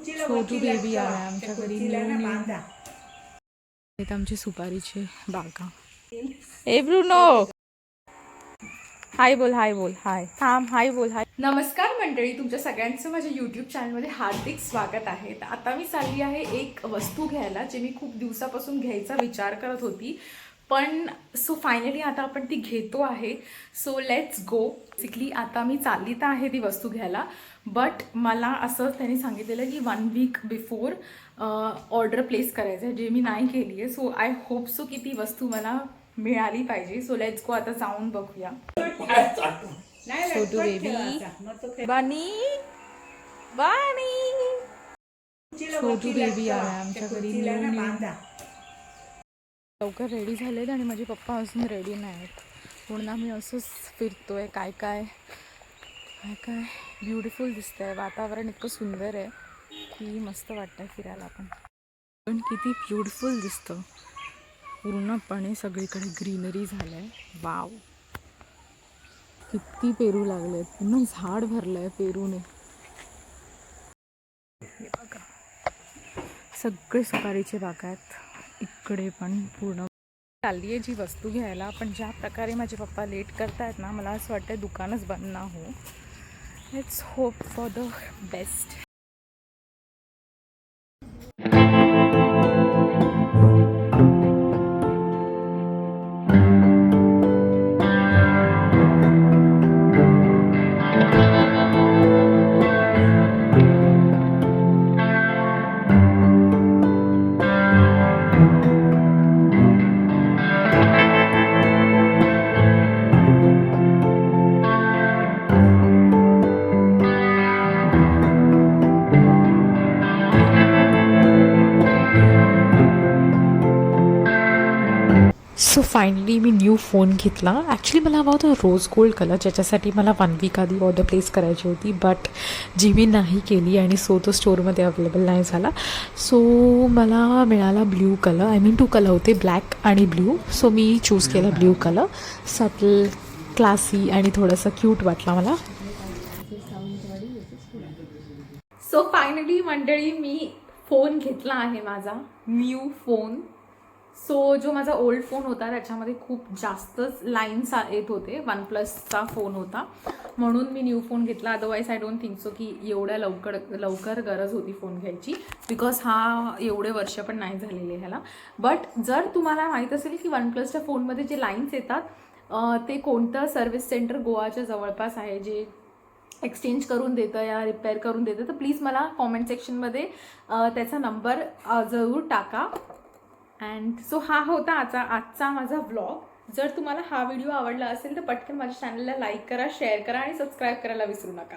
छोटू baby आला आमच्या घरी. आमची सुपारीची बागा. ए ब्रुनो, हाय बोल, हाय बोल, हाय थांब, हाय बोल, हाय. नमस्कार मंडळी, तुमच्या सगळ्यांचं माझ्या यूट्यूब चॅनलमध्ये हार्दिक स्वागत आहे. तर आता मी चालली आहे एक वस्तू घ्यायला, जे मी खूप दिवसापासून घ्यायचा विचार करत होती, पण सो फायनली आता आपण ती घेतो आहे. So let's go. बेसिकली आता मी चालली तर आहे ती वस्तू घ्यायला, बट मला असं त्यांनी सांगितलेलं की 1 वीक बिफोर ऑर्डर प्लेस करायचं आहे, जे मी नाही केली आहे. सो आय होप सो की ती वस्तू मला मिळाली पाहिजे. सो लेट्स गो, आता जाऊन बघूया. छोटू बेबी, बानी बानी, छोटू बेबी आला आमच्या घरी. लवकर रेडी झालेत आणि माझे पप्पा अजून रेडी नाहीत. म्हणून आम्ही असंच फिरतोय. काय काय काय काय ब्युटिफुल दिसतंय. वातावरण इतकं सुंदर आहे की मस्त वाटतंय फिरायला. पण किती ब्युटिफुल दिसतं. पूर्णपणे सगळीकडे ग्रीनरी झालंय. वाव, किती पेरू लागलेत. पूर्ण झाड भरलंय पेरूने. हे बघा, सगळे सुपारीचे बाग आहेत इकडे पण. पूर्ण चालली आहे जी वस्तू घ्यायला, पण ज्या प्रकारे माझे पप्पा लेट करतायत ना, मला असं वाटतं दुकानच बंद ना हो. Let's hope for the best. So finally me new phone घेतला. ॲक्च्युली मला हवा होता रोज गोल्ड कलर, ज्याच्यासाठी मला 1 वीक आधी ऑर्डर प्लेस करायची होती, बट जी मी नाही केली आणि सो तो स्टोअरमध्ये अवेलेबल नाही झाला. सो मला मिळाला blue colour. I mean 2 colour होते, ब्लॅक आणि ब्ल्यू. सो मी चूज केला ब्ल्यू कलर. सटल, क्लासी आणि थोडंसं क्यूट वाटला मला. सो फायनली मंडळी मी फोन घेतला आहे, माझा न्यू फोन. सो जो माझा ओल्ड फोन होता त्याच्यामध्ये खूप जास्तच लाईन्स येत होते. OnePlusचा फोन होता, म्हणून मी न्यू फोन घेतला. Otherwise I don't think so की एवढ्या लवकर गरज होती फोन घ्यायची, बिकॉज हा एवढे वर्ष पण नाही झालेले ह्याला. बट जर तुम्हाला माहीत असेल की OnePlusच्या फोनमध्ये जे लाईन्स येतात ते कोणतं सर्व्हिस सेंटर गोवाच्या जवळपास आहे जे एक्सचेंज करून देतं या रिपेअर करून देतं, तर प्लीज मला कॉमेंट सेक्शनमध्ये त्याचा नंबर जरूर टाका. अँड सो हा होता आजचा माझा व्लॉग. जर तुम्हाला हा व्हिडिओ आवडला असेल तर पटकन माझ्या चॅनलला लाईक करा, शेअर करा आणि सबस्क्राईब करायला विसरू नका.